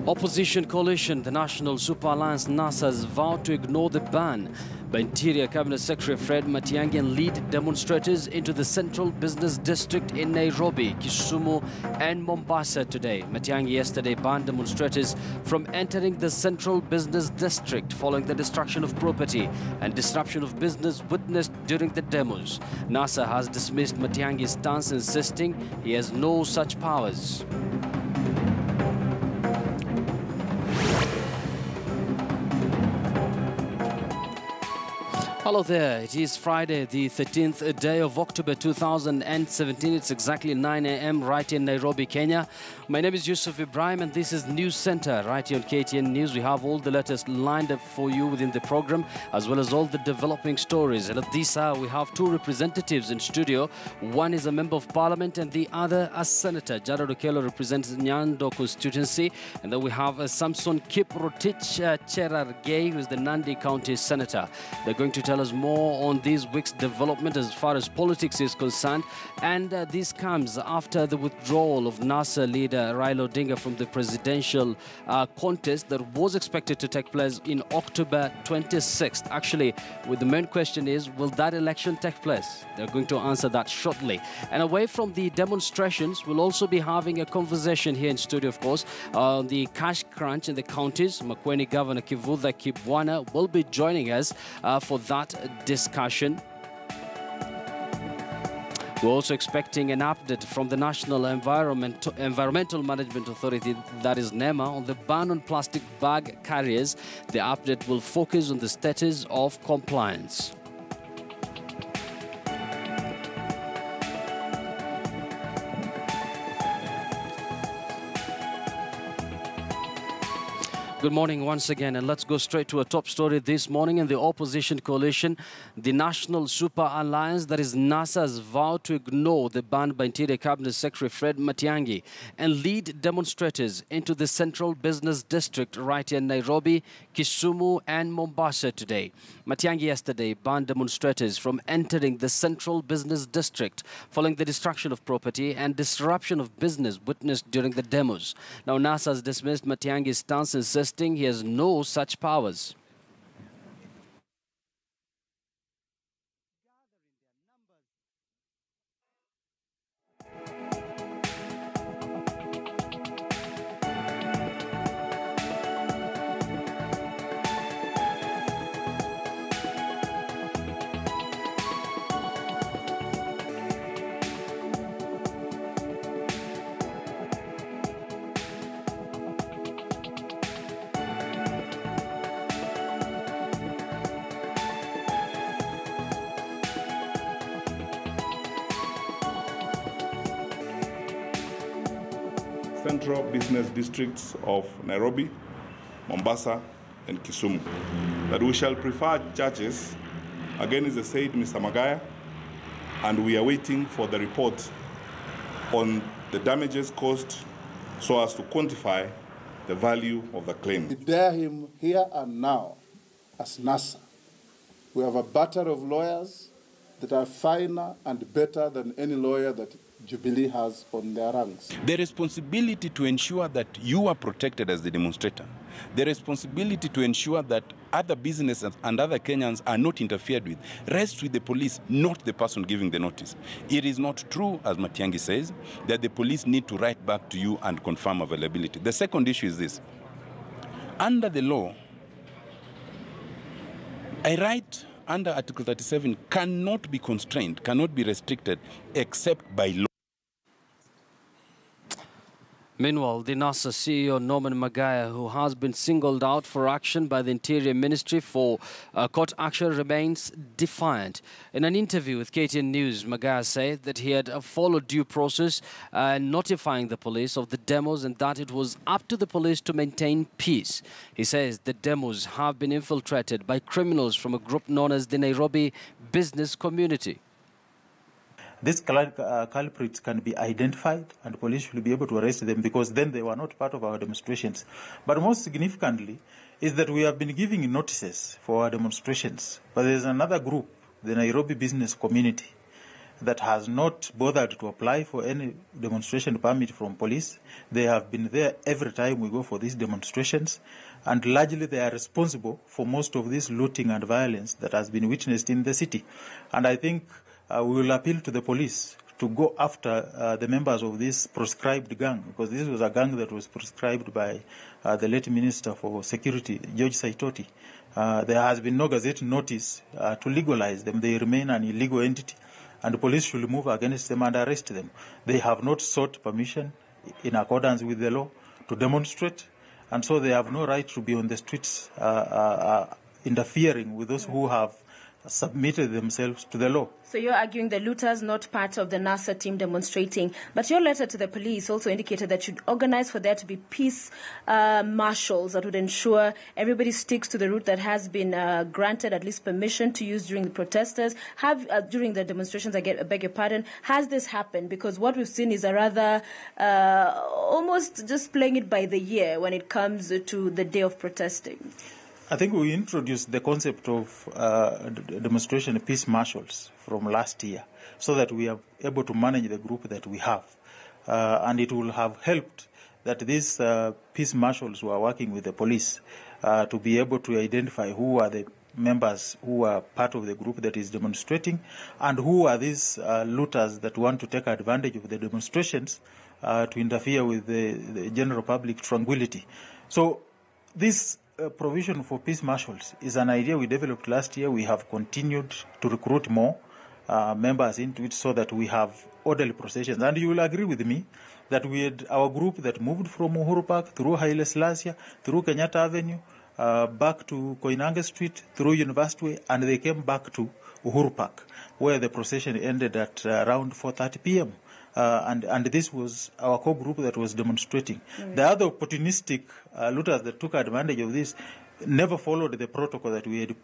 Opposition coalition, the National Super Alliance NASA, has vowed to ignore the ban by Interior Cabinet Secretary Fred Matiang'i and lead demonstrators into the Central Business District in Nairobi, Kisumu and Mombasa today. Matiang'i yesterday banned demonstrators from entering the Central Business District following the destruction of property and disruption of business witnessed during the demos. NASA has dismissed Matiang'i's stance, insisting he has no such powers. Hello there, it is Friday, the 13th day of October 2017. It's exactly 9 a.m. right in Nairobi, Kenya. My name is Yusuf Ibrahim and this is News Center right here on KTN News. We have all the latest lined up for you within the program, as well as all the developing stories. And at this hour, we have two representatives in studio. One is a member of parliament and the other a senator. Jared Okello represents Nyando constituency. And then we have Samson Kiprotich Cherargei, who is the Nandi County senator. They're going to tell us more on this week's development as far as politics is concerned. And this comes after the withdrawal of NASA leader Raila Odinga from the presidential contest that was expected to take place in October 26th. Actually, the main question is, will that election take place? They're going to answer that shortly. And away from the demonstrations, we'll also be having a conversation here in studio, of course, on the cash crunch in the counties. Makueni Governor Kivutha Kibwana will be joining us for that discussion. We're also expecting an update from the National Environmental Management Authority, that is NEMA, on the ban on plastic bag carriers. The update will focus on the status of compliance. Good morning once again, and let's go straight to a top story this morning. In the opposition coalition, the National Super Alliance, that is NASA, has vowed to ignore the ban by Interior Cabinet Secretary Fred Matiang'i and lead demonstrators into the Central Business District right here in Nairobi, Kisumu and Mombasa today. Matiang'i yesterday banned demonstrators from entering the Central Business District following the destruction of property and disruption of business witnessed during the demos. Now, NASA has dismissed Matiang'i's stance, insisting he has no such powers. Central business districts of Nairobi, Mombasa, and Kisumu. That we shall prefer churches, again is the said Mr. Magaya, and we are waiting for the report on the damages caused so as to quantify the value of the claim. We dare him here and now as NASA. We have a battery of lawyers that are finer and better than any lawyer that Jubilee has on their ranks. The responsibility to ensure that you are protected as the demonstrator, the responsibility to ensure that other businesses and other Kenyans are not interfered with, rests with the police, not the person giving the notice. It is not true, as Matiang'i says, that the police need to write back to you and confirm availability. The second issue is this. Under the law, a right under Article 37 cannot be constrained, cannot be restricted, except by law. Meanwhile, the NASA CEO Norman Magaya, who has been singled out for action by the Interior Ministry for court action, remains defiant. In an interview with KTN News, Magaya said that he had followed due process, notifying the police of the demos and that it was up to the police to maintain peace. He says the demos have been infiltrated by criminals from a group known as the Nairobi Business Community. These culprits can be identified and police will be able to arrest them because then they were not part of our demonstrations. But most significantly is that we have been giving notices for our demonstrations. But there's another group, the Nairobi Business Community, that has not bothered to apply for any demonstration permit from police. They have been there every time we go for these demonstrations, and largely they are responsible for most of this looting and violence that has been witnessed in the city. And I think we will appeal to the police to go after the members of this proscribed gang, because this was a gang that was proscribed by the late Minister for Security, George Saitoti. There has been no gazette notice to legalize them. They remain an illegal entity, and the police should move against them and arrest them. They have not sought permission in accordance with the law to demonstrate, and so they have no right to be on the streets interfering with those who have submitted themselves to the law. So you're arguing the looters not part of the NASA team demonstrating, but your letter to the police also indicated that you'd organize for there to be peace marshals that would ensure everybody sticks to the route that has been granted at least permission to use during the protesters, during the demonstrations. I beg your pardon. Has this happened? Because what we've seen is a rather almost just playing it by the year when it comes to the day of protesting. I think we introduced the concept of demonstration peace marshals from last year so that we are able to manage the group that we have. And it will have helped that these peace marshals who are working with the police to be able to identify who are the members who are part of the group that is demonstrating and who are these looters that want to take advantage of the demonstrations to interfere with the general public tranquility. So this provision for peace marshals is an idea we developed last year. We have continued to recruit more members into it so that we have orderly processions. And you will agree with me that we had our group that moved from Uhuru Park through Haile Selassie, through Kenyatta Avenue, back to Koinange Street, through University Way, and they came back to Uhuru Park, where the procession ended at around 4:30 p.m. And this was our core group that was demonstrating. Mm-hmm. The other opportunistic looters that took advantage of this never followed the protocol that we had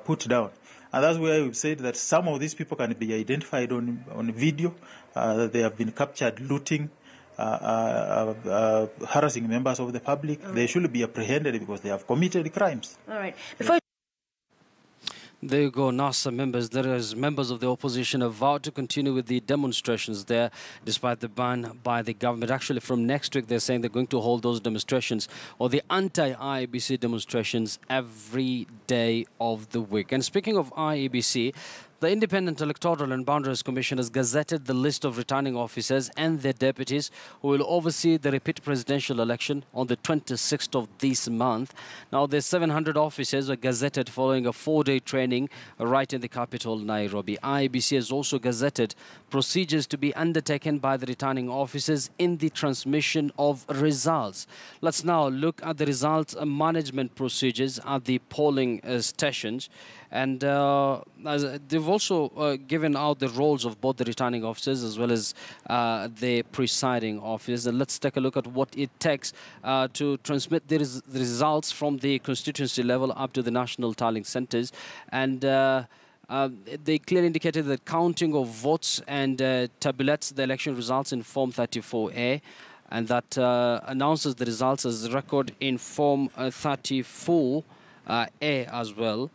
put down. And that's why we've said that some of these people can be identified on video, that they have been captured looting, harassing members of the public. They should be apprehended because they have committed crimes. All right. There you go, NASA members. There is members of the opposition have vowed to continue with the demonstrations there, despite the ban by the government. Actually, from next week, they're saying they're going to hold those demonstrations or the anti-IEBC demonstrations every day of the week. And speaking of IEBC, the Independent Electoral and Boundaries Commission has gazetted the list of returning officers and their deputies who will oversee the repeat presidential election on the 26th of this month. Now, the 700 officers were gazetted following a 4-day training right in the capital, Nairobi. IEBC has also gazetted procedures to be undertaken by the returning officers in the transmission of results. Let's now look at the results management procedures at the polling stations. And they've also given out the roles of both the returning officers as well as the presiding officers. And let's take a look at what it takes to transmit the results from the constituency level up to the national tallying centers. And they clearly indicated that counting of votes and tabulates the election results in Form 34A. And that announces the results as record in Form 34A as well.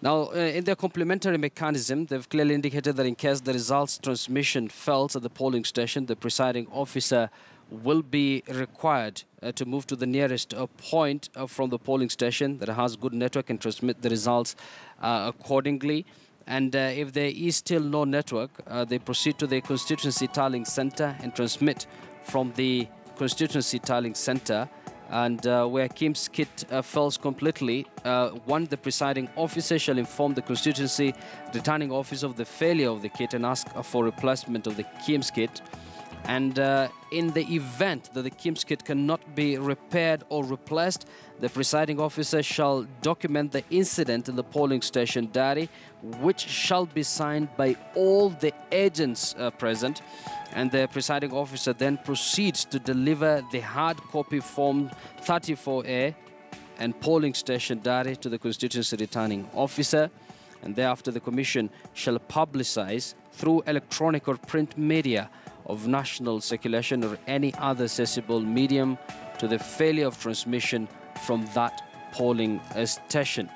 Now, in their complementary mechanism, they've clearly indicated that in case the results transmission fails at the polling station, the presiding officer will be required to move to the nearest point from the polling station that has good network and transmit the results accordingly. And if there is still no network, they proceed to the constituency tallying center and transmit from the constituency tallying center. And where Kim's kit fails completely, the presiding officer shall inform the constituency returning officer of the failure of the kit and ask for replacement of the Kim's kit. And in the event that the Kim's kit cannot be repaired or replaced, the presiding officer shall document the incident in the polling station diary, which shall be signed by all the agents present. And the presiding officer then proceeds to deliver the hard copy Form 34A and polling station diary to the constituency returning officer. And thereafter, the commission shall publicize through electronic or print media of national circulation or any other accessible medium to the failure of transmission from that polling station.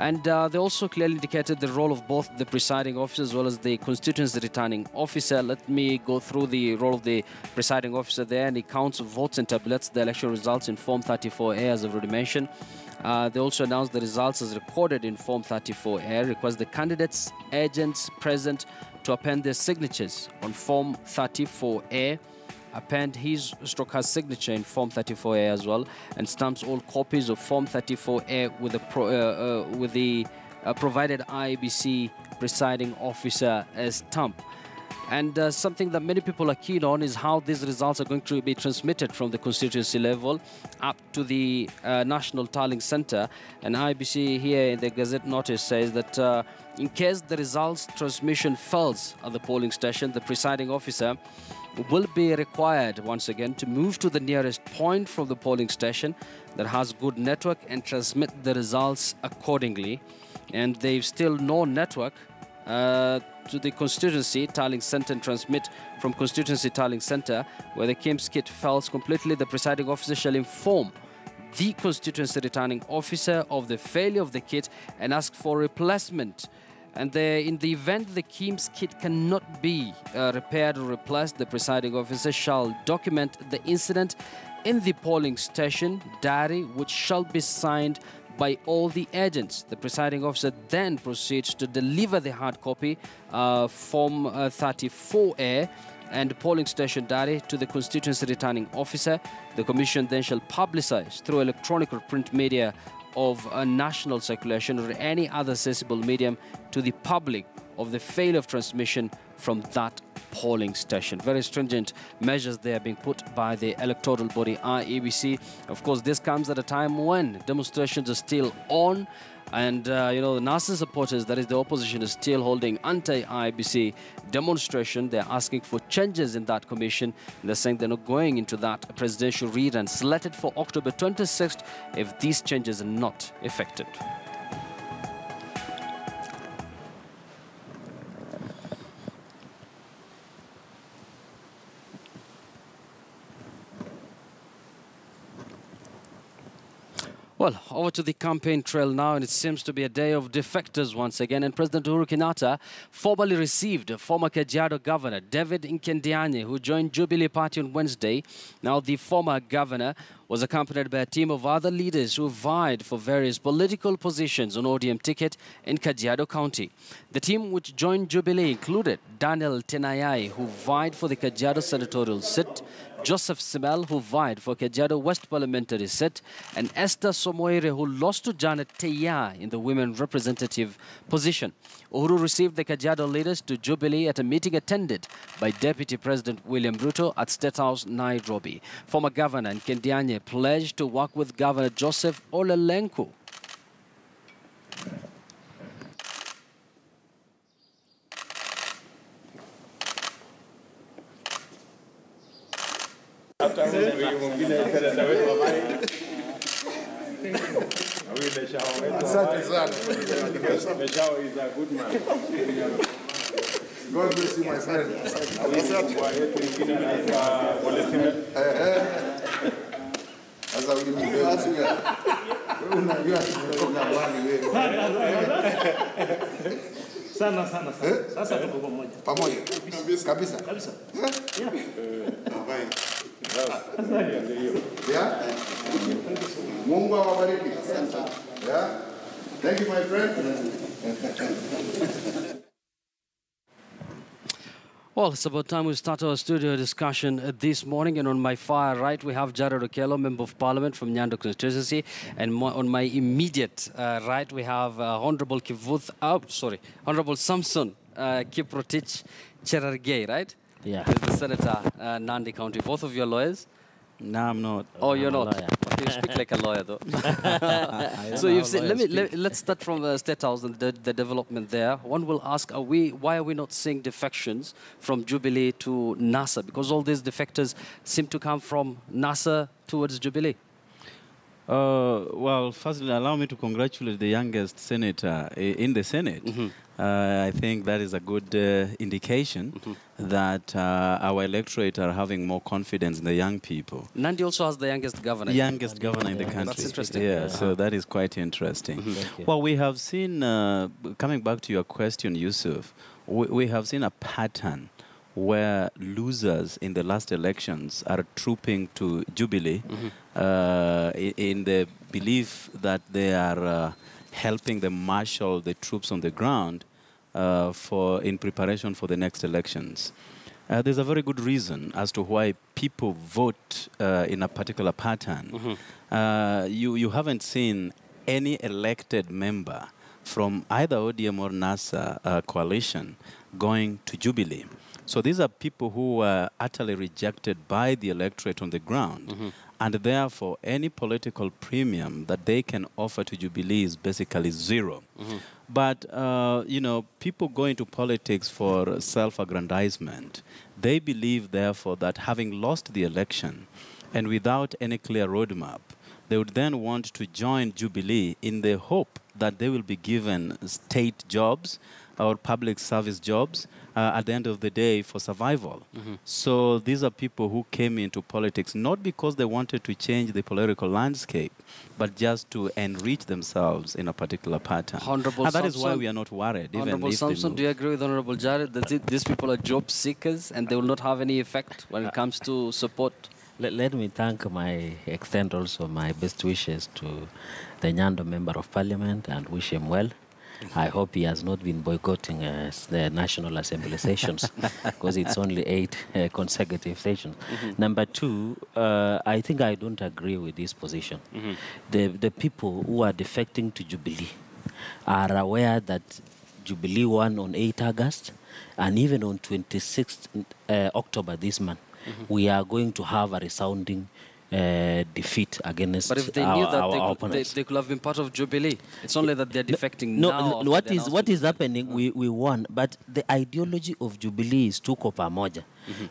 And they also clearly indicated the role of both the presiding officer as well as the constituency returning officer. Let me go through the role of the presiding officer there. And he counts votes and tabulates the election results in Form 34A, as I've already mentioned. They also announced the results as recorded in Form 34A, request the candidates, agents present to append their signatures on Form 34A, append his / her signature in Form 34A as well, and stamps all copies of Form 34A with the provided IEBC presiding officer stamp. And something that many people are keen on is how these results are going to be transmitted from the constituency level up to the National Tallying Center. And IBC here in the Gazette notice says that in case the results transmission fails at the polling station, the presiding officer will be required once again to move to the nearest point from the polling station that has good network and transmit the results accordingly. And they've still no network to the constituency tallying center and transmit from constituency tallying center. Where the KIMS kit fails completely, the presiding officer shall inform the constituency returning officer of the failure of the kit and ask for replacement. And in the event the KIMS kit cannot be repaired or replaced, the presiding officer shall document the incident in the polling station diary, which shall be signed by all the agents. The presiding officer then proceeds to deliver the hard copy Form 34A and polling station diary to the constituency returning officer. The commission then shall publicize through electronic or print media of a national circulation or any other accessible medium to the public of the failure of transmission from that polling station. Very stringent measures there being put by the electoral body IEBC. Of course, this comes at a time when demonstrations are still on, and you know, the NASA supporters, that is the opposition, is still holding anti-IEBC demonstration. They're asking for changes in that commission. They're saying they're not going into that presidential rerun slated for October 26th if these changes are not effected. Well, over to the campaign trail now, and it seems to be a day of defectors once again. And President Uhuru Kenyatta formally received former Kajiado Governor David Nkendianye, who joined Jubilee Party on Wednesday. Now, the former governor was accompanied by a team of other leaders who vied for various political positions on ODM ticket in Kajiado County. The team which joined Jubilee included Daniel Tenayai, who vied for the Kajiado senatorial seat, Joseph Simel, who vied for Kajiado West parliamentary seat, and Esther Somoire, who lost to Janet Teya in the women representative position. Uhuru received the Kajiado leaders to Jubilee at a meeting attended by Deputy President William Ruto at State House, Nairobi. Former Governor Nkendianye pledged to work with Governor Joseph Olelenku. Is a good man. God bless you, my friend. Sana. Sasa tuko pamoja. Pamoja. Kabisa. Yeah? Mungu awabariki. Yeah? Thank you, my friend. Well, it's about time we start our studio discussion this morning. And on my far right, we have Jared Okello, Member of Parliament from Nyando constituency. And on my immediate right, we have Honorable Honorable Samson Kiprotich Cherargei, right? Yeah. He's the Senator, Nandi County. Both of you are lawyers? No, I'm not. Oh, you're I'm a not? lawyer. Okay, you speak like a lawyer, though. So you've said, let's start from the State House and the development there. One will ask, why are we not seeing defections from Jubilee to NASA? Because all these defectors seem to come from NASA towards Jubilee. Well, firstly, allow me to congratulate the youngest senator in the Senate. I think that is a good indication that our electorate are having more confidence in the young people. Nandi also has the youngest governor. Youngest governor in the country. That's interesting. Yeah, so that is quite interesting. Well, we have seen, coming back to your question, Yusuf, we have seen a pattern where losers in the last elections are trooping to Jubilee in the belief that they are helping them marshal the troops on the ground in preparation for the next elections. There's a very good reason as to why people vote in a particular pattern. You haven't seen any elected member from either ODM or NASA coalition going to Jubilee. So these are people who were utterly rejected by the electorate on the ground. And therefore, any political premium that they can offer to Jubilee is basically zero. But, you know, people go into politics for self-aggrandizement. They believe, therefore, that having lost the election and without any clear roadmap, they would then want to join Jubilee in the hope that they will be given state jobs or public service jobs at the end of the day for survival. So these are people who came into politics not because they wanted to change the political landscape, but just to enrich themselves in a particular pattern. Honorable and that is why Samson- we are not worried. Honorable Even if they Samson, move. do you agree with Honorable Jared that these people are job seekers and they will not have any effect when it comes to support? Let me extend also my best wishes to the Nyando Member of Parliament and wish him well. I hope he has not been boycotting the National Assembly sessions because it's only 8 consecutive sessions. Number two, I think I don't agree with this position. The people who are defecting to Jubilee are aware that Jubilee won on 8 August and even on 26th October this month. We are going to have a resounding defeat against But if they knew that our opponents. they could have been part of Jubilee. It's only that they're defecting No, now. what is happening, we won, but the ideology of Jubilee is tuko pamoja.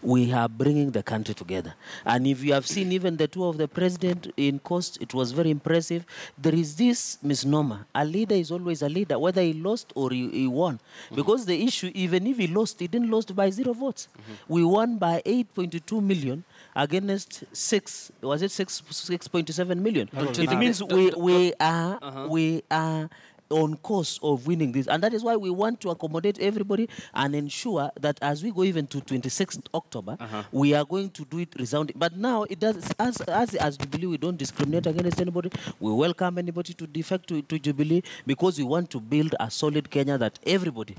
We are bringing the country together. And if you have seen even the tour of the president in Coast, it was very impressive. There is this misnomer. A leader is always a leader, whether he lost or he won. Because the issue, even if he lost, he didn't lose by 0 votes. We won by 8.2 million against 6.7 million. It means we are on course of winning this. And that is why we want to accommodate everybody and ensure that as we go even to 26th October, we are going to do it resounding. But now, it does, as Jubilee, we don't discriminate against anybody. We welcome anybody to defect to Jubilee because we want to build a solid Kenya that everybody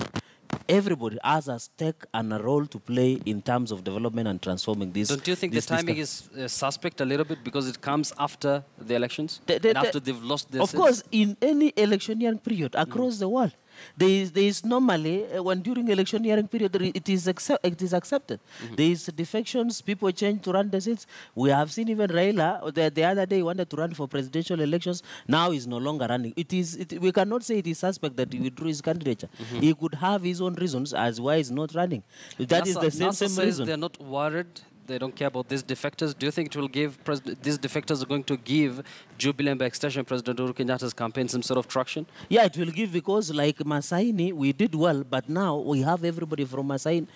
has a stake and a role to play in terms of development and transforming this. Don't you think the timing is suspect a little bit because it comes after the elections and after they've lost their seats? Of course, in any electioneering period across the world, there is normally, when during electioneering period, it is accepted. There is defections, people change to run the seats. We have seen even Raila, the other day, wanted to run for presidential elections. Now he's no longer running. We cannot say it is suspect that he withdrew his candidature. He could have his own reasons as why he's not running. That is the same reason. They're not worried. They don't care about these defectors. Do you think it will give these defectors are going to give Jubilee and by extension President Uhuru Kenyatta's campaign some sort of traction? Yeah, it will give because like Masaini, we did well, but now we have everybody from Masai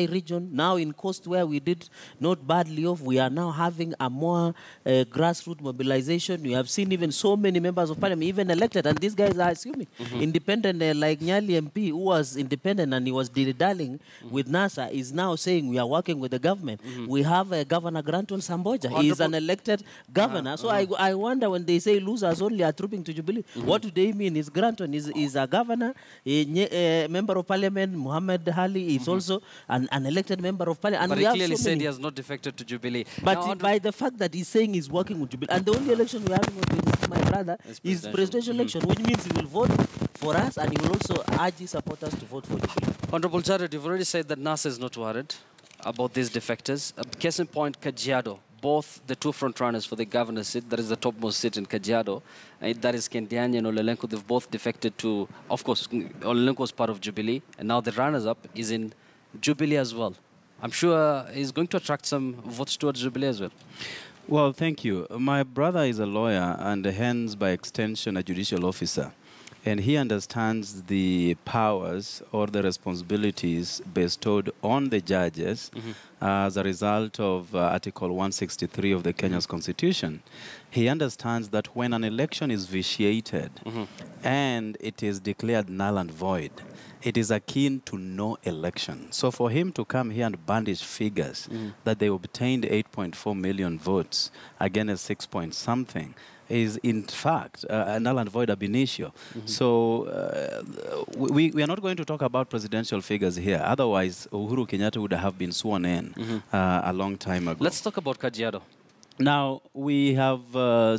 region. Now in Coast where we did not badly off, we are now having a more grassroots mobilization. We have seen even so many members of parliament even elected, and these guys are assuming independent, like Nyali MP, who was independent and he was dilly-dallying with NASA, is now saying we are working with the government. We have Governor Granton Samboja. He is an elected governor. So I wonder when they say losers only are trooping to Jubilee, what do they mean? Is Granton is a governor, a member of parliament? Muhammad Hali is also an elected member of parliament. But he clearly said he has not defected to Jubilee. But now, by the fact that he's saying he's working with Jubilee, and the only election we have with my brother is presidential election, which means he will vote for us and he will also urge his supporters to vote for Jubilee. Honorable Jared, you've already said that NASA is not worried about these defectors. Case in point, Kajiado. Both the two front runners for the governor's seat, that is the topmost seat in Kajiado, that is Kendiani and Olelenko, they've both defected to, of course, Olelenko was part of Jubilee, and now the runners-up is in Jubilee as well. I'm sure he's going to attract some votes towards Jubilee as well. Well, thank you. My brother is a lawyer and hence by extension a judicial officer. And he understands the powers or the responsibilities bestowed on the judges as a result of Article 163 of the Kenya's Constitution. He understands that when an election is vitiated and it is declared null and void, it is akin to no election. So for him to come here and bandish figures that they obtained 8.4 million votes against 6 point something is in fact null and void ab initio. So we are not going to talk about presidential figures here. Otherwise, Uhuru Kenyatta would have been sworn in a long time ago. Let's talk about Kajiado. Now, we have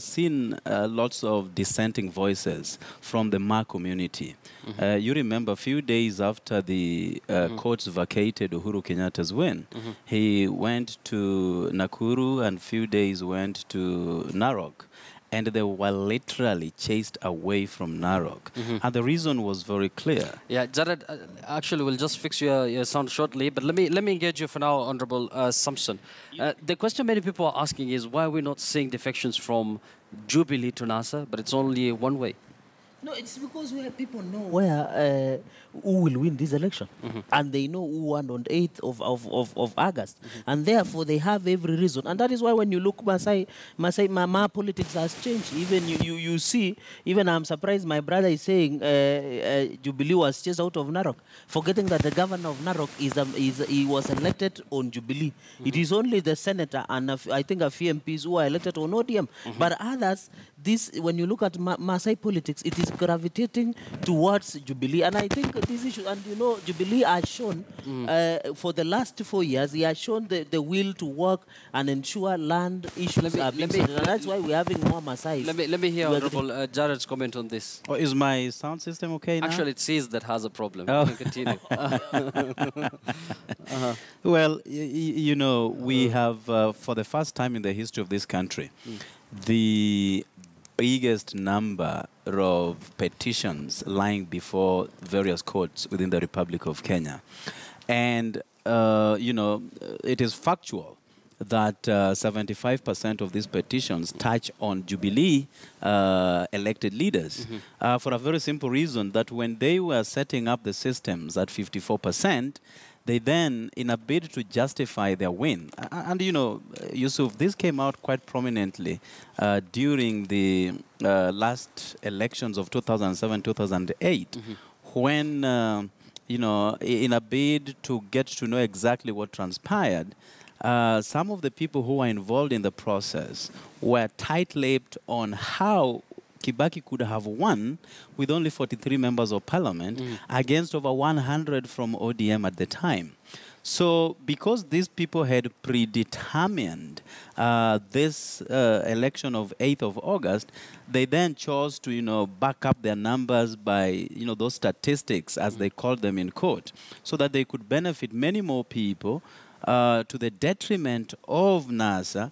seen lots of dissenting voices from the Ma community. You remember a few days after the courts vacated Uhuru Kenyatta's win, he went to Nakuru and a few days went to Narok. And they were literally chased away from Narok. And the reason was very clear. Yeah, Jared, actually, we'll just fix your sound shortly. But let me engage you for now, Honorable Samson. The question many people are asking is why are we not seeing defections from Jubilee to NASA, but it's only one way? No, it's because where people know where who will win this election, and they know who won on 8th of August, and therefore they have every reason. And that is why when you look Ma politics has changed. Even you see, even I'm surprised my brother is saying Jubilee was chased out of Narok, forgetting that the governor of Narok he was elected on Jubilee. It is only the senator and I think a few MPs who are elected on ODM, but others. When you look at Maasai politics, it is gravitating towards Jubilee. And I think this issue, and you know, Jubilee has shown, for the last 4 years, he has shown the will to work and ensure land issues are being settled. And that's why we're having more Maasai. Let me hear Honorable Jared's comment on this. Oh, is my sound system okay now? Actually, it says that has a problem. You can continue. Well, you know, we have, for the first time in the history of this country, the biggest number of petitions lying before various courts within the Republic of Kenya. And, you know, it is factual that 75% of these petitions touch on Jubilee elected leaders for a very simple reason that when they were setting up the systems at 54%, they then, in a bid to justify their win, and you know, Yusuf, this came out quite prominently during the last elections of 2007-2008, when, you know, in a bid to get to know exactly what transpired, some of the people who were involved in the process were tight-lipped on how Kibaki could have won with only 43 members of parliament against over 100 from ODM at the time. So because these people had predetermined this election of 8th of August, they then chose to, you know, back up their numbers by, you know, those statistics, as they called them in court, so that they could benefit many more people to the detriment of NASA,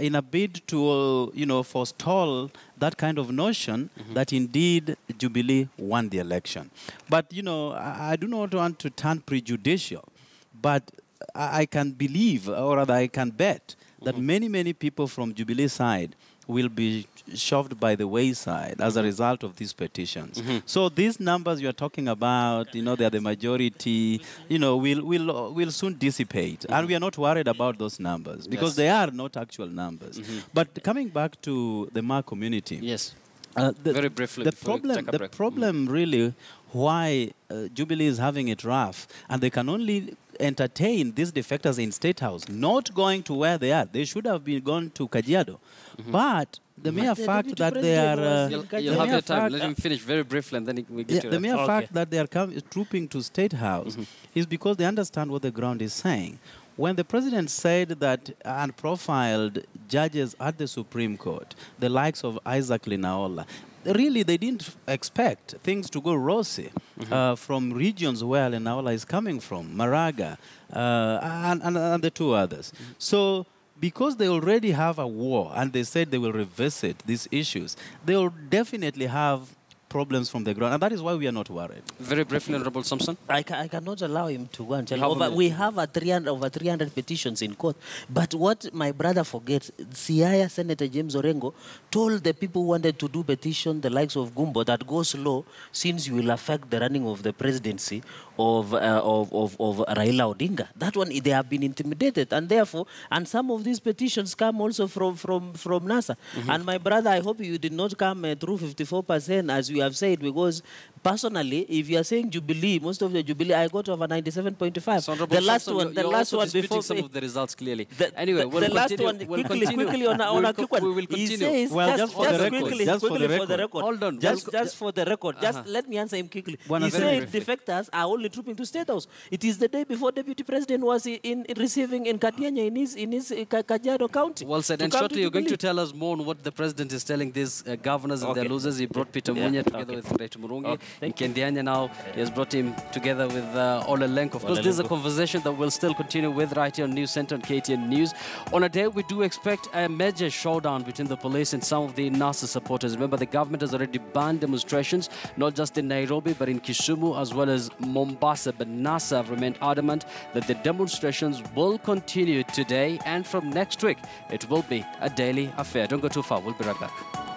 in a bid to, you know, forestall that kind of notion that indeed Jubilee won the election. But, you know, I do not want to turn prejudicial, but I can believe, or rather I can bet, that many people from Jubilee side will be shoved by the wayside as a result of these petitions. So these numbers you're talking about, you know, they are the majority, you know, will soon dissipate. And we are not worried about those numbers because they are not actual numbers. But coming back to the Ma community. Yes. Very briefly. The problem really why Jubilee is having it rough, and they can only entertain these defectors in State House, not going to where they are. They should have been gone to Kajiado. But the mere fact that they are... you'll have your time. Let him finish very briefly and then we get to the mere fact that they are trooping to State House is because they understand what the ground is saying. When the president said that unprofiled judges at the Supreme Court, the likes of Isaac Linaola, really they didn't expect things to go rosy from regions where Linaola is coming from, Maraga, and the two others. So because they already have a war and they said they will revisit these issues, they will definitely have problems from the ground. And that is why we are not worried. Very briefly, Honorable Samson. I cannot allow him to go and tell. We have over 300 petitions in court. But what my brother forgets, Siaya Senator James Orengo told the people who wanted to do petition, the likes of Gumbo, that go slow since you will affect the running of the presidency of Raila Odinga. That one, they have been intimidated. And therefore, and some of these petitions come also from NASA. And my brother, I hope you did not come through 54%, as we have said, because personally, if you are saying Jubilee, most of the Jubilee, I got over 97.5. So the last one, the last one before some of the results clearly. Anyway, the last one, quickly on a quick one. We will continue. He says, well, just for the record. Hold on. Just for the record. Just let me answer him quickly. He said defectors are only trooping to State House. It is the day before Deputy President was receiving in Katianya in his Kajiado County. Well said. And shortly, you're going to tell us more on what the President is telling these governors and their losers. He brought Peter Munya together with Rachel Murungi. In Kendianya now, he has brought him together with Ola Lenk. Of course, this is a conversation that we'll still continue with right here on News Center on KTN News. On a day, we do expect a major showdown between the police and some of the NASA supporters. Remember, the government has already banned demonstrations, not just in Nairobi, but in Kisumu as well as Mombasa. But NASA have remained adamant that the demonstrations will continue today, and from next week, it will be a daily affair. Don't go too far. We'll be right back.